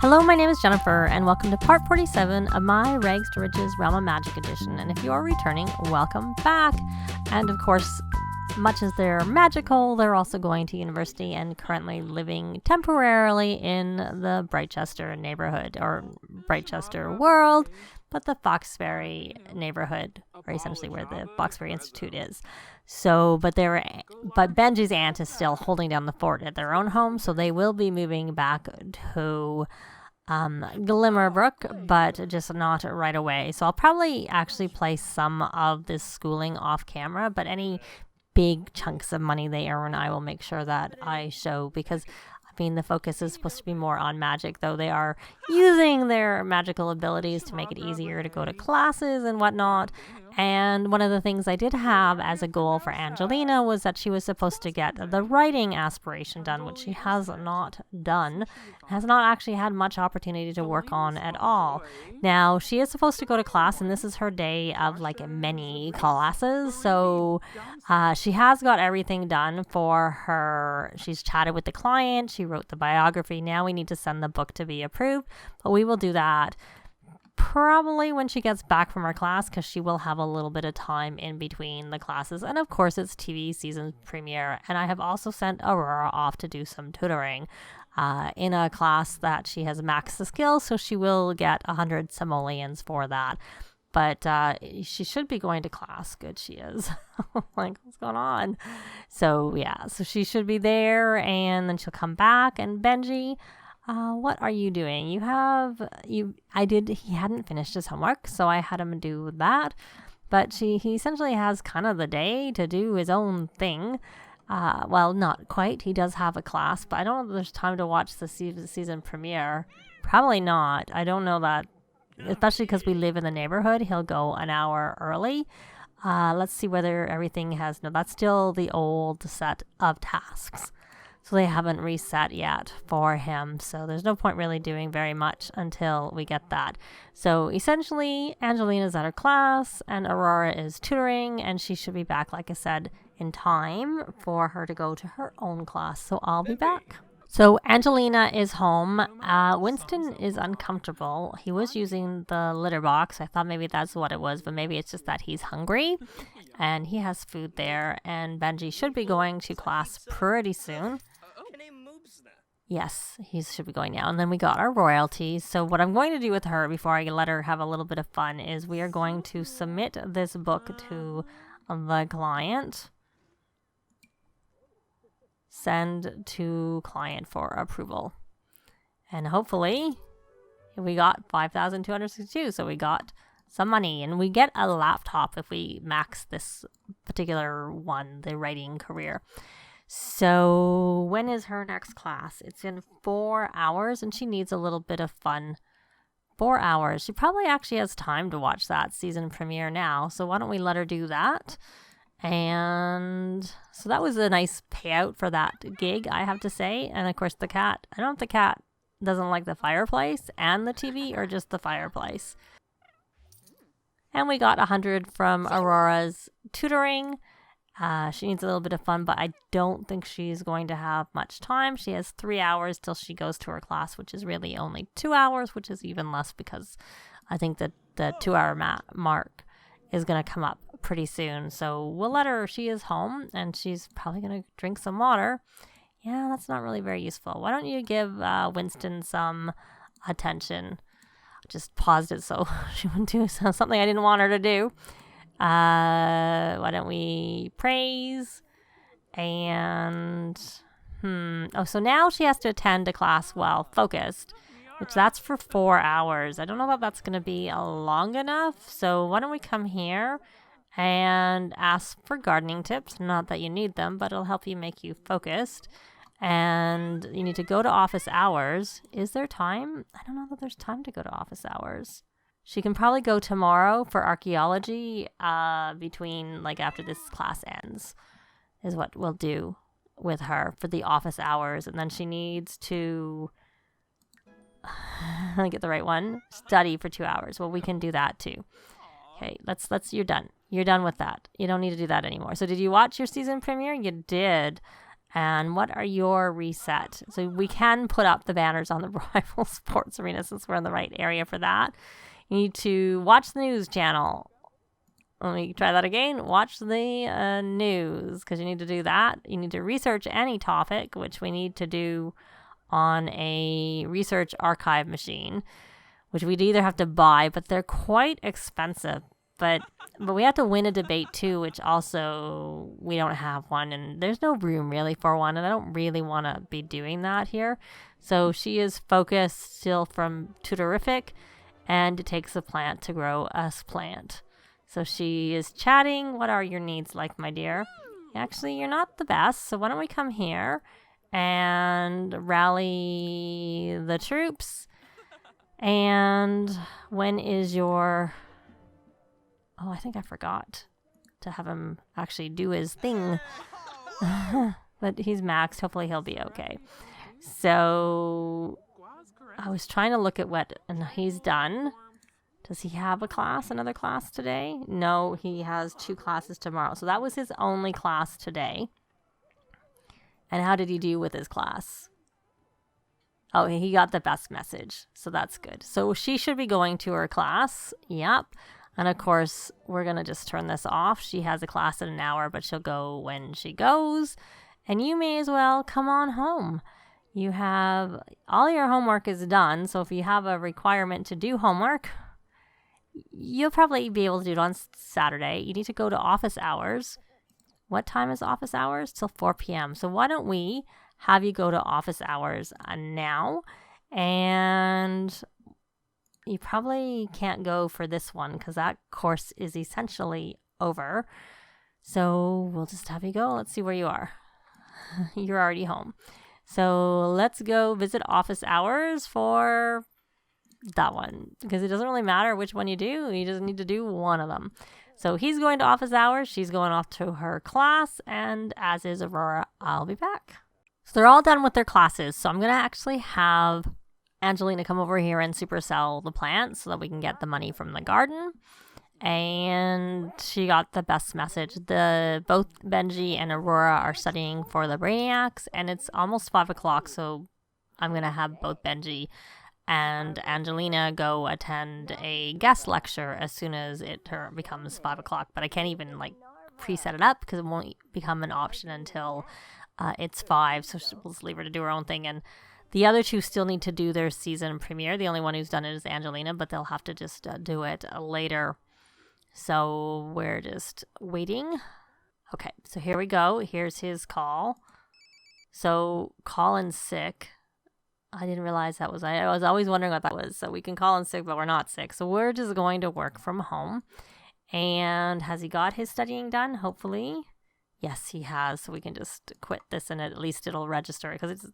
Hello, my name is Jennifer, and welcome to part 47 of my Rags to Riches Realm of Magic edition. And if you are returning, welcome back. And of course, much as they're magical, they're also going to university and currently living temporarily in the Brightchester neighborhood, or Brightchester world, but the Foxbury neighborhood, or essentially where the Foxbury Institute is. So, but Benji's aunt is still holding down the fort at their own home, so they will be moving back to Glimmerbrook, but just not right away. So I'll probably actually play some of this schooling off camera, but any big chunks of money they earn, I will make sure that I show, because I mean, the focus is supposed to be more on magic, though they are using their magical abilities to make it easier to go to classes and whatnot. And one of the things I did have as a goal for Angelina was that she was supposed to get the writing aspiration done, which she has not done, has not actually had much opportunity to work on at all. Now, she is supposed to go to class, and this is her day of like many classes, so she has got everything done for her. She's chatted with the client, she wrote the biography. Now we need to send the book to be approved, but we will do that probably when she gets back from her class, because she will have a little bit of time in between the classes. And of course, it's TV season premiere, and I have also sent Aurora off to do some tutoring in a class that she has maxed the skills, so she will get 100 simoleons for that. But she should be going to class. Good, she is. Like, what's going on? So yeah, so she should be there, and then she'll come back. And Benji, what are you doing? He hadn't finished his homework, so I had him do that. But he essentially has kind of the day to do his own thing. Well, not quite. He does have a class, but I don't know if there's time to watch the season premiere. Probably not. I don't know that, especially because we live in the neighborhood. He'll go an hour early. Let's see whether everything has... No, that's still the old set of tasks. So they haven't reset yet for him. So there's no point really doing very much until we get that. So essentially, Angelina's at her class and Aurora is tutoring, and she should be back, like I said, in time for her to go to her own class. So I'll be back. So Angelina is home. Winston is uncomfortable. He was using the litter box. I thought maybe that's what it was, but maybe it's just that he's hungry and he has food there. And Benji should be going to class pretty soon. Yes, he should be going now. And then we got our royalties. So what I'm going to do with her before I let her have a little bit of fun is we are going to submit this book to the client. Send to client for approval. And hopefully we got 5,262. So we got some money, and we get a laptop if we max this particular one, the writing career. So when is her next class? It's in 4 hours, and she needs a little bit of fun. 4 hours. She probably actually has time to watch that season premiere now. So why don't we let her do that? And so that was a nice payout for that gig, I have to say. And of course the cat. I don't know if the cat doesn't like the fireplace and the TV, or just the fireplace. And we got 100 from Aurora's tutoring. She needs a little bit of fun, but I don't think she's going to have much time. She has 3 hours till she goes to her class, which is really only 2 hours, which is even less because I think that the 2 hour mark is going to come up pretty soon. So we'll let her, she is home, and she's probably going to drink some water. Yeah, that's not really very useful. Why don't you give Winston some attention? Just paused it so she wouldn't do something I didn't want her to do. Why don't we praise? And so now she has to attend a class while focused, which that's for 4 hours. I don't know if that's going to be long enough. So why don't we come here and ask for gardening tips? Not that you need them, but it'll help you make you focused. And you need to go to office hours. Is there time? I don't know that there's time to go to office hours. She can probably go tomorrow for archaeology between, like, after this class ends, is what we'll do with her for the office hours. And then she needs to, let me get the right one, study for 2 hours. Well, we can do that too. Okay, you're done. You're done with that. You don't need to do that anymore. So did you watch your season premiere? You did. And what are your reset? So we can put up the banners on the rival sports arena since we're in the right area for that. You need to watch the news channel. Let me try that again. Watch the news, because you need to do that. You need to research any topic, which we need to do on a research archive machine, which we'd either have to buy, but they're quite expensive. But we have to win a debate too, which also we don't have one, and there's no room really for one, and I don't really want to be doing that here. So she is focused still from tutorific, and it takes a plant to grow a plant. So she is chatting. What are your needs like, my dear? Actually, you're not the best, so why don't we come here and rally the troops? And when is your... Oh, I think I forgot to have him actually do his thing. But he's maxed. Hopefully he'll be okay. So I was trying to look at what and he's done. Does he have a class, another class today? No, he has 2 classes tomorrow. So that was his only class today. And how did he do with his class? Oh, he got the best message. So that's good. So she should be going to her class. Yep. And of course, we're going to just turn this off. She has a class in an hour, but she'll go when she goes. And you may as well come on home. You have, all your homework is done. So if you have a requirement to do homework, you'll probably be able to do it on Saturday. You need to go to office hours. What time is office hours? Till 4 p.m. So why don't we have you go to office hours now? And... you probably can't go for this one because that course is essentially over. So we'll just have you go. Let's see where you are. You're already home. So let's go visit office hours for that one, because it doesn't really matter which one you do. You just need to do one of them. So he's going to office hours. She's going off to her class, and as is Aurora. I'll be back. So they're all done with their classes. So I'm going to actually have Angelina come over here and supersell the plants so that we can get the money from the garden. And she got the best message. Both Benji and Aurora are studying for the Brainiacs, and it's almost 5 o'clock, so I'm going to have both Benji and Angelina go attend a guest lecture as soon as it becomes 5 o'clock. But I can't even preset it up because it won't become an option until it's 5, so we'll just leave her to do her own thing. And the other 2 still need to do their season premiere. The only one who's done it is Angelina, but they'll have to just do it later. So we're just waiting. Okay, so here we go. Here's his call. So call in sick. I didn't realize that was... I was always wondering what that was. So we can call in sick, but we're not sick. So we're just going to work from home. And has he got his studying done? Hopefully. Yes, he has. So we can just quit this and at least it'll register. Because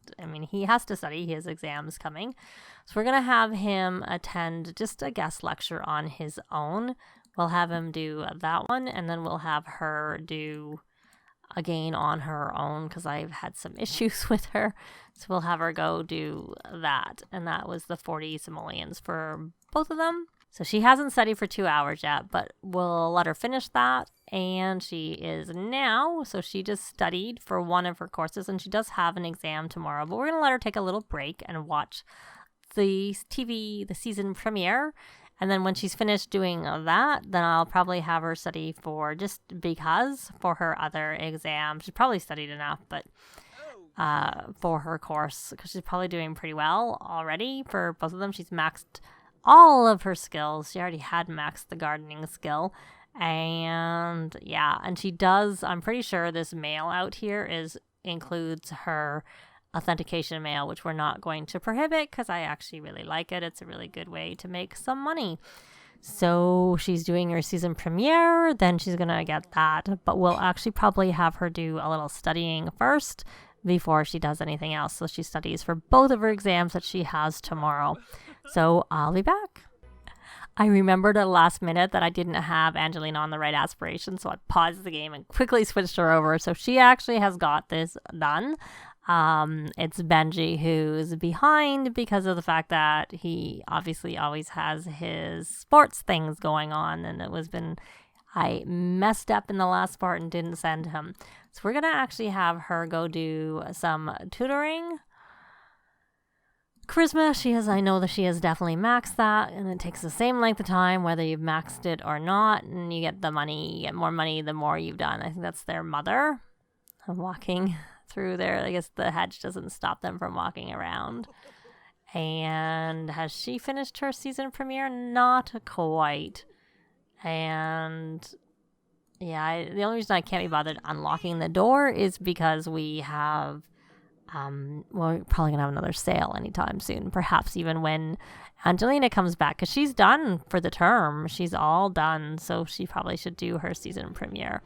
he has to study. His exam's coming. So we're going to have him attend just a guest lecture on his own. We'll have him do that one. And then we'll have her do again on her own because I've had some issues with her. So we'll have her go do that. And that was the 40 simoleons for both of them. So she hasn't studied for 2 hours yet, but we'll let her finish that. And she is now, so she just studied for one of her courses, and she does have an exam tomorrow. But we're going to let her take a little break and watch the season premiere. And then when she's finished doing that, then I'll probably have her study for her other exam. She's probably studied enough, but for her course, because she's probably doing pretty well already for both of them. She's maxed all of her skills. She already had maxed the gardening skill. And yeah, and she does, I'm pretty sure this mail out here includes her authentication mail, which we're not going to prohibit because I actually really like it. It's a really good way to make some money. So she's doing her season premiere, then she's going to get that. But we'll actually probably have her do a little studying first before she does anything else. So she studies for both of her exams that she has tomorrow. So I'll be back. I remembered at the last minute that I didn't have Angelina on the right aspiration, so I paused the game and quickly switched her over. So she actually has got this done. It's Benji who's behind because of the fact that he obviously always has his sports things going on, and I messed up in the last part and didn't send him. So we're going to actually have her go do some tutoring. Charisma, I know that she has definitely maxed that, and it takes the same length of time whether you've maxed it or not, and you get the money, you get more money the more you've done. I think that's their mother. I'm walking through there. I guess the hedge doesn't stop them from walking around. And has she finished her season premiere? Not quite. And yeah, the only reason I can't be bothered unlocking the door is because we have we're probably gonna have another sale anytime soon, perhaps even when Angelina comes back, because she's done for the term. She's all done, so she probably should do her season premiere.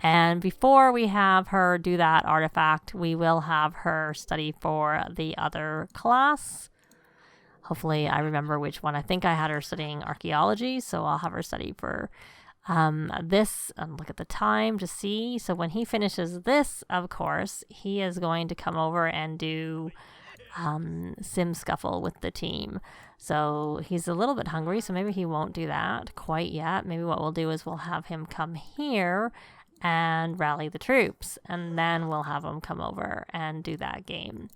And before we have her do that artifact, we will have her study for the other class. Hopefully I remember which one. I think I had her studying archaeology, so I'll have her study for this, and look at the time to see. So when he finishes this, of course, he is going to come over and do sim scuffle with the team. So he's a little bit hungry, so maybe he won't do that quite yet. Maybe what we'll do is we'll have him come here and rally the troops, and then we'll have him come over and do that game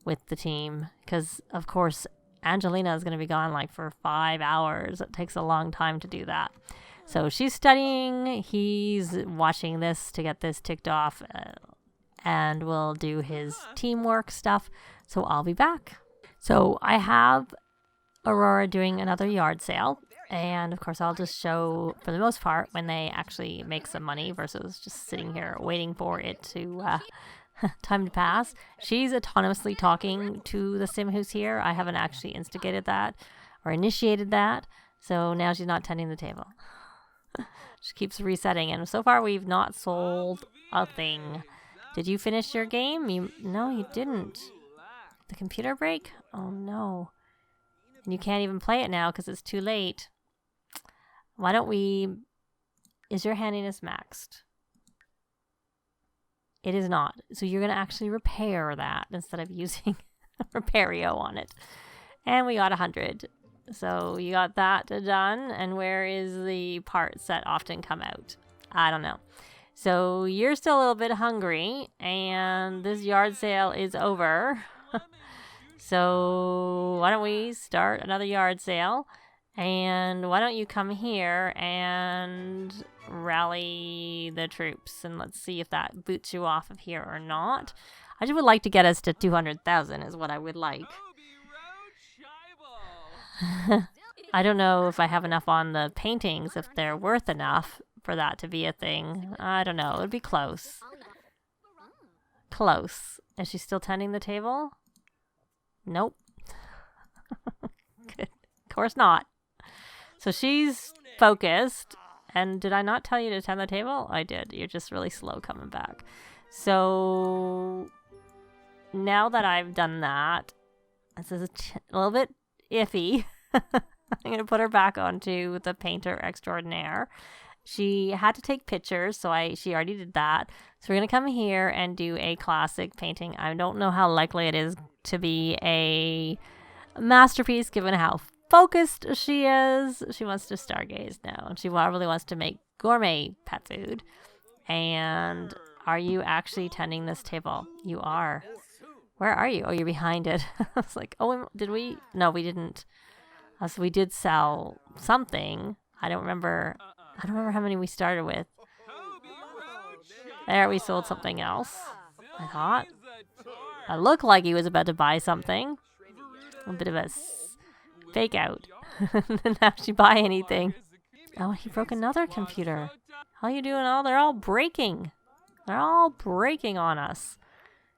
with the team, because of course Angelina is going to be gone like for 5 hours. It takes a long time to do that. So she's studying, he's watching this to get this ticked off, and we'll do his teamwork stuff. So I'll be back. So I have Aurora doing another yard sale, and of course I'll just show, for the most part, when they actually make some money versus just sitting here waiting for it to time to pass. She's autonomously talking to the sim who's here. I haven't actually instigated that or initiated that, so now she's not tending the table. She keeps resetting, and so far we've not sold a thing. Did you finish your game? No, you didn't. The computer break? Oh no. And you can't even play it now because it's too late. Why don't we... Is your handiness maxed? It is not. So you're going to actually repair that instead of using Repairio on it. And we got 100. So you got that done. And where is the parts that often come out? I don't know. So you're still a little bit hungry, and this yard sale is over. So why don't we start another yard sale? And why don't you come here and rally the troops, and let's see if that boots you off of here or not. I just would like to get us to 200,000 is what I would like. I don't know if I have enough on the paintings, if they're worth enough for that to be a thing. I don't know. It would be close. Close. Is she still tending the table? Nope. Good. Of course not. So she's focused. And did I not tell you to tend the table? I did. You're just really slow coming back. So now that I've done that, this is a little bit iffy. I'm going to put her back onto the painter extraordinaire. She had to take pictures, so she already did that. So we're going to come here and do a classic painting. I don't know how likely it is to be a masterpiece given how focused she is. She wants to stargaze now, and she really wants to make gourmet pet food. And are you actually tending this table? You are. Where are you? Oh, you're behind it. I was like, oh, did we? No, we didn't. So we did sell something. I don't remember how many we started with. There, we sold something else, I thought. It looked like he was about to buy something. A bit of a fake out. Didn't actually buy anything. Oh, he broke another computer. How you doing? Oh, they're all breaking. They're all breaking on us.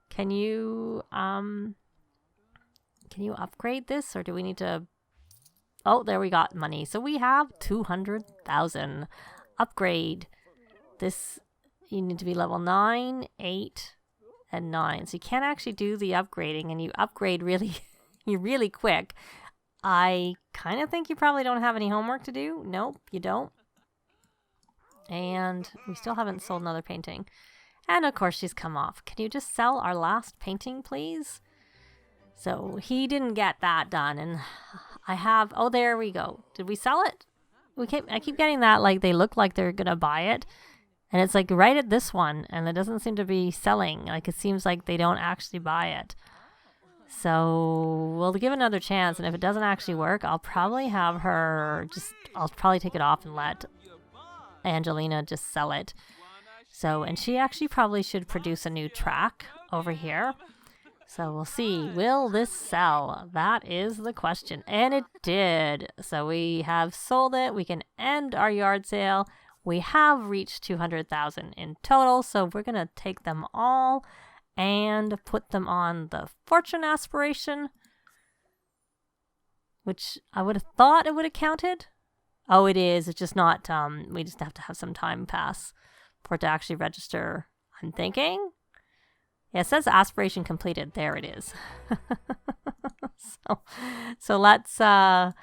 Can you upgrade this, or do we need to... Oh, there we got money. So we have 200,000. Upgrade. This, you need to be level 9, 8, and 9. So you can't actually do the upgrading, and you upgrade really quick. I kind of think you probably don't have any homework to do. Nope, you don't. And we still haven't sold another painting. And of course she's come off. Can you just sell our last painting, please? So he didn't get that done, and I have... Oh, there we go. Did we sell it? I keep getting that, like, they look like they're gonna buy it. And it's, like, right at this one. And it doesn't seem to be selling. Like, it seems like they don't actually buy it. So we'll give it another chance. And if it doesn't actually work, I'll probably have her I'll probably take it off and let Angelina just sell it. So, and she actually probably should produce a new track over here. So we'll see. Will this sell? That is the question. And it did. So we have sold it. We can end our yard sale. We have reached 200,000 in total. So we're going to take them all and put them on the fortune aspiration, which I would have thought it would have counted. Oh, it is. It's just not, we just have to have some time pass for it to actually register, I'm thinking. Yeah, it says aspiration completed. There it is. So let's well,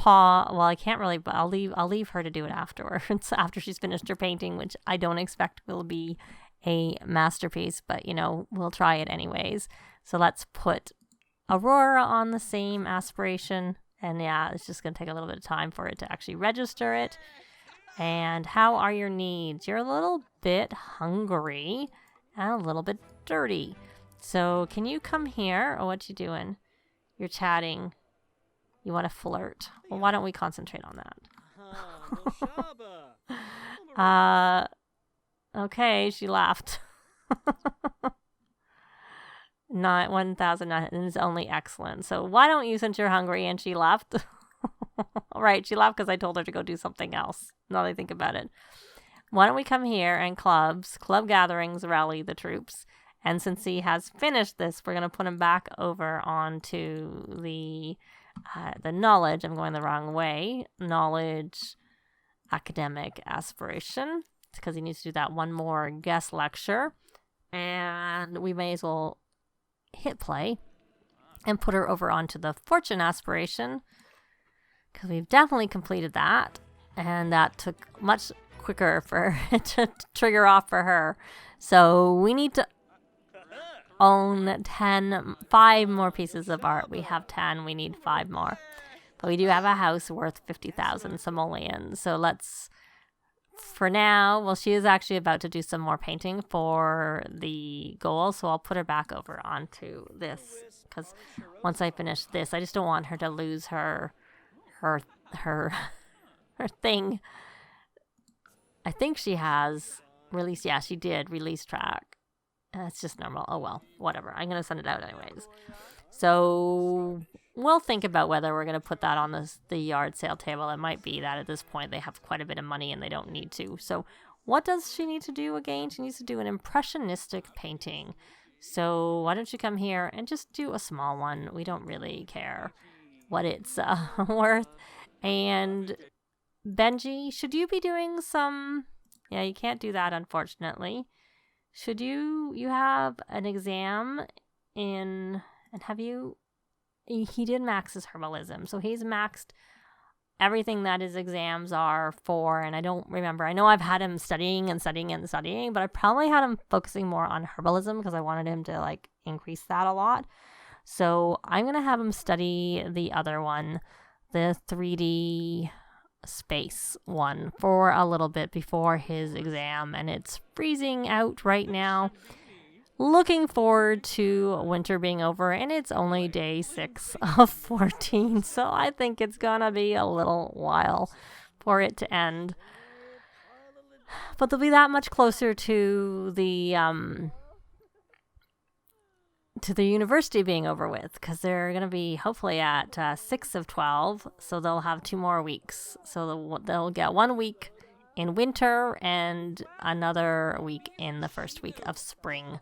I can't really, but I'll leave her to do it afterwards, after she's finished her painting, which I don't expect will be a masterpiece, but we'll try it anyways. So let's put Aurora on the same aspiration. And yeah, it's just going to take a little bit of time for it to actually register it. And how are your needs? You're a little bit hungry and a little bit dirty. So can you come here? Oh, what you doing? You're chatting. You want to flirt. Well, why don't we concentrate on that? Okay, she laughed. 1,009 is only excellent. So why don't you, since you're hungry? And she left. Right, she left because I told her to go do something else. Now that I think about it. Why don't we come here and club gatherings, rally the troops. And since he has finished this, we're going to put him back over onto the knowledge. I'm going the wrong way. Knowledge academic aspiration. Because he needs to do that one more guest lecture. And we may as well hit play and put her over onto the fortune aspiration, because we've definitely completed that, and that took much quicker for it to trigger off for her. So we need to own 5 more pieces of art. We have 10, we need 5 more, but we do have a house worth 50,000 simoleons. So let's, for now, well, she is actually about to do some more painting for the goal, so I'll put her back over onto this, because once I finish this, I just don't want her to lose her thing. I think she has released, yeah, she did release track. It's just normal. Oh well, whatever. I'm gonna send it out anyways. So we'll think about whether we're going to put that on the yard sale table. It might be that at this point they have quite a bit of money and they don't need to. So what does she need to do again? She needs to do an impressionistic painting. So why don't you come here and just do a small one? We don't really care what it's worth. And Benji, should you be doing some... Yeah, you can't do that, unfortunately. Should you have an exam in... And have you... He did max his herbalism. So he's maxed everything that his exams are for. And I don't remember. I know I've had him studying, but I probably had him focusing more on herbalism because I wanted him to increase that a lot. So I'm going to have him study the other one, the 3D space one, for a little bit before his exam. And it's freezing out right now. Looking forward to winter being over, and it's only day 6 of 14, so I think it's gonna be a little while for it to end. But they'll be that much closer to the university being over with, because they're gonna be hopefully at 6 of 12, so they'll have 2 more weeks. So they'll get 1 week in winter and another week in the first week of spring.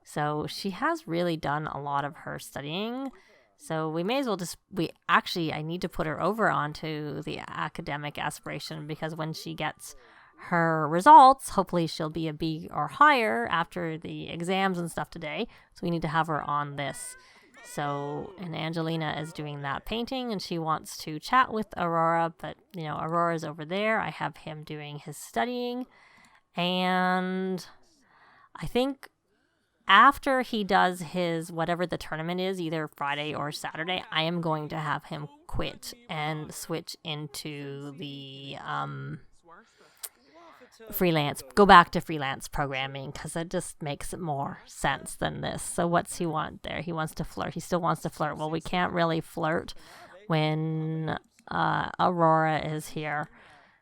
So she has really done a lot of her studying. So we may as well I need to put her over onto the academic aspiration, because when she gets her results, hopefully she'll be a B or higher after the exams and stuff today. So we need to have her on this. So, and Angelina is doing that painting, and she wants to chat with Aurora, but Aurora's over there. I have him doing his studying, and I think after he does his whatever the tournament is, either Friday or Saturday, I am going to have him quit and switch into the go back to freelance programming, because it just makes more sense than this. So what's he want there? He wants to flirt. He still wants to flirt. Well, we can't really flirt when Aurora is here.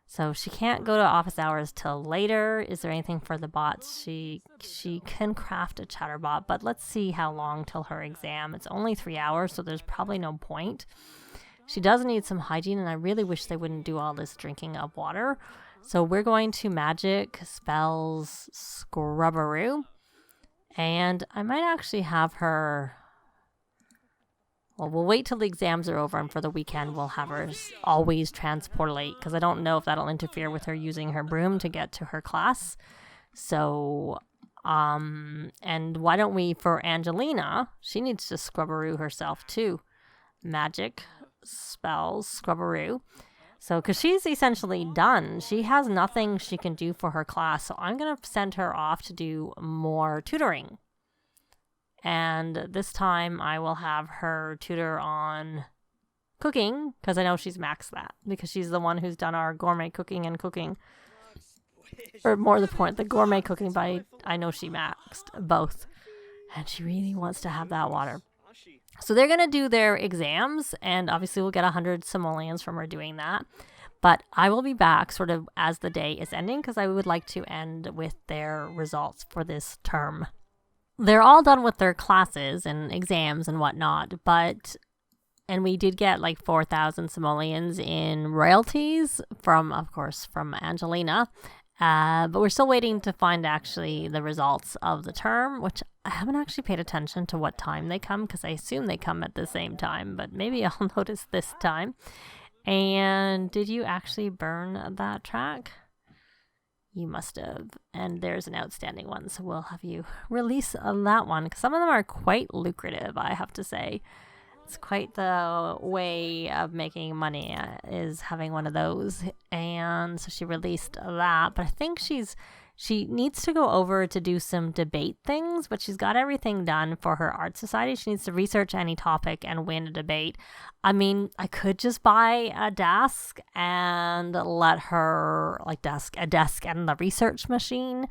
So she can't go to office hours till later. Is there anything for the bots? She can craft a chatterbot, but let's see how long till her exam. It's only 3 hours, so there's probably no point. She does need some hygiene, and I really wish they wouldn't do all this drinking of water. So we're going to magic spells Scrubberoo, and I might actually have her... Well, we'll wait till the exams are over, and for the weekend we'll have her always transport late, because I don't know if that'll interfere with her using her broom to get to her class. So, and why don't we, for Angelina, she needs to Scrubberoo herself too. Magic spells Scrubberoo. So, because she's essentially done. She has nothing she can do for her class, so I'm going to send her off to do more tutoring. And this time I will have her tutor on cooking, because I know she's maxed that, because she's the one who's done our gourmet cooking and cooking. Or more to the point, the gourmet cooking, but I know she maxed both. And she really wants to have that water. So they're going to do their exams, and obviously we'll get 100 simoleons from her doing that. But I will be back sort of as the day is ending, because I would like to end with their results for this term. They're all done with their classes and exams and whatnot, and we did get like 4,000 simoleons in royalties from Angelina. But we're still waiting to find actually the results of the term, which I haven't actually paid attention to what time they come, because I assume they come at the same time, but maybe I'll notice this time. And did you actually burn that track? You must have. And there's an outstanding one, so we'll have you release that one, because some of them are quite lucrative, I have to say. It's quite the way of making money, is having one of those. And so she released that, but I think she needs to go over to do some debate things, but she's got everything done for her art society. She needs to research any topic and win a debate. I mean, I could just buy a desk and let her, a desk and the research machine,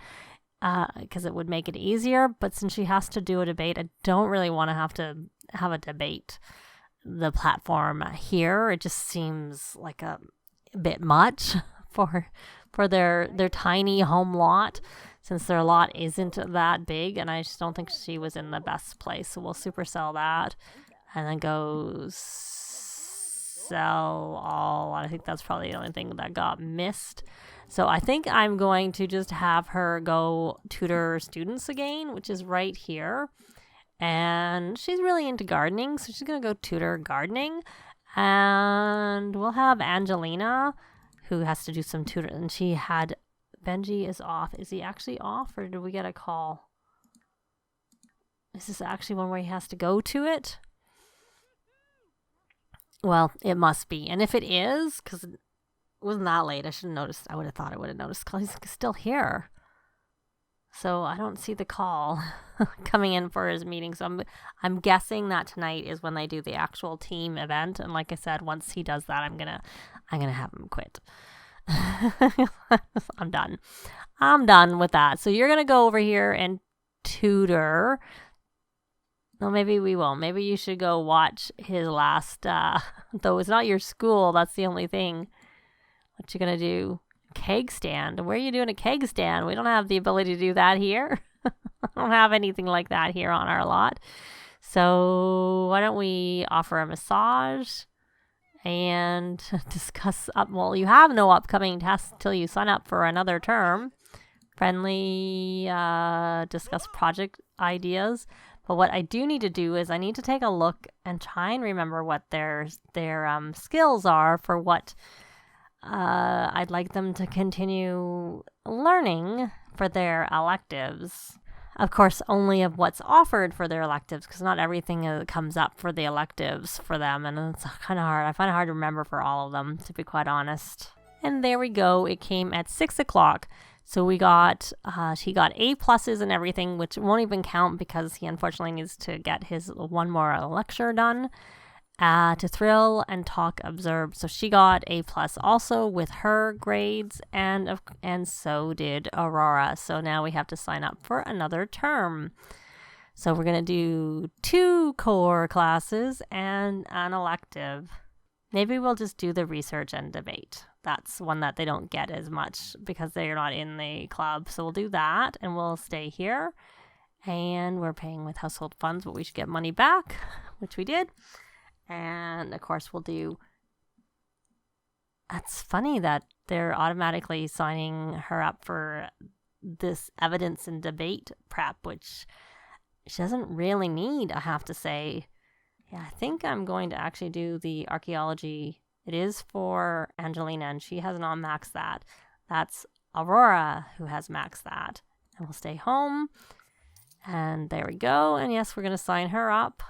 because it would make it easier. But since she has to do a debate, I don't really want to have a debate the platform here. It just seems like a bit much for their tiny home lot, since their lot isn't that big, and I just don't think she was in the best place. So we'll supersell that and then go sell all. I think that's probably the only thing that got missed. So I think I'm going to just have her go tutor students again, which is right here. And she's really into gardening, so she's going to go tutor gardening. And we'll have Angelina, who has to do some tutor. And Benji is off. Is he actually off, or did we get a call? Is this actually one where he has to go to it? Well, it must be. And if it is, because it wasn't that late, I should have noticed. I would have thought I would have noticed, because he's still here. So I don't see the call coming in for his meeting. So I'm guessing that tonight is when they do the actual team event. And like I said, once he does that, I'm gonna have him quit. I'm done with that. So you're gonna go over here and tutor. No, maybe we won't. Maybe you should go watch his last. Though it's not your school. That's the only thing. What you gonna do? Keg stand. Where are you doing a keg stand? We don't have the ability to do that here. I don't have anything like that here on our lot. So why don't we offer a massage and discuss well, you have no upcoming tests till you sign up for another term. Friendly, discuss project ideas. But what I do need to do is I need to take a look and try and remember what their skills are for what I'd like them to continue learning for their electives. Of course, only of what's offered for their electives, because not everything comes up for the electives for them, and it's kind of hard. I find it hard to remember for all of them, to be quite honest. And there we go. It came at 6 o'clock. So we got, he got A pluses and everything, which won't even count because he unfortunately needs to get his one more lecture done. To thrill and talk, observe. So she got A plus also with her grades, and so did Aurora. So now we have to sign up for another term. So we're going to do 2 core classes and an elective. Maybe we'll just do the research and debate. That's one that they don't get as much because they're not in the club. So we'll do that and we'll stay here. And we're paying with household funds, but we should get money back, which we did. And of course we'll do, that's funny that they're automatically signing her up for this evidence and debate prep, which she doesn't really need, I have to say. Yeah, I think I'm going to actually do the archaeology. It is for Angelina, and she has not maxed that. That's Aurora who has maxed that. And we'll stay home. And there we go. And yes, we're going to sign her up.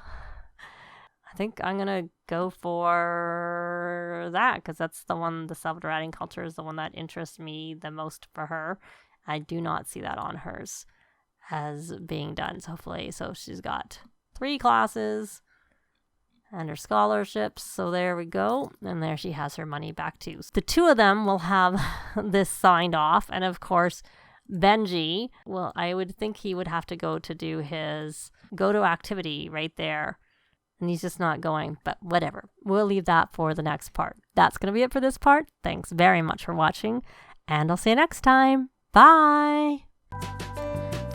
I think I'm going to go for that because that's the one, the self-directing culture is the one that interests me the most for her. I do not see that on hers as being done. So hopefully, so she's got 3 classes and her scholarships. So there we go. And there she has her money back too. The 2 of them will have this signed off. And of course, Benji, well, I would think he would have to go to do his go-to activity right there. And he's just not going, but whatever. We'll leave that for the next part. That's going to be it for this part. Thanks very much for watching, and I'll see you next time. Bye!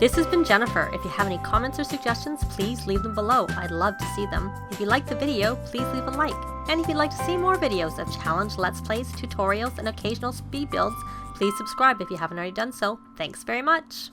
This has been Jennifer. If you have any comments or suggestions, please leave them below. I'd love to see them. If you liked the video, please leave a like. And if you'd like to see more videos of challenge, let's plays, tutorials, and occasional speed builds, please subscribe if you haven't already done so. Thanks very much!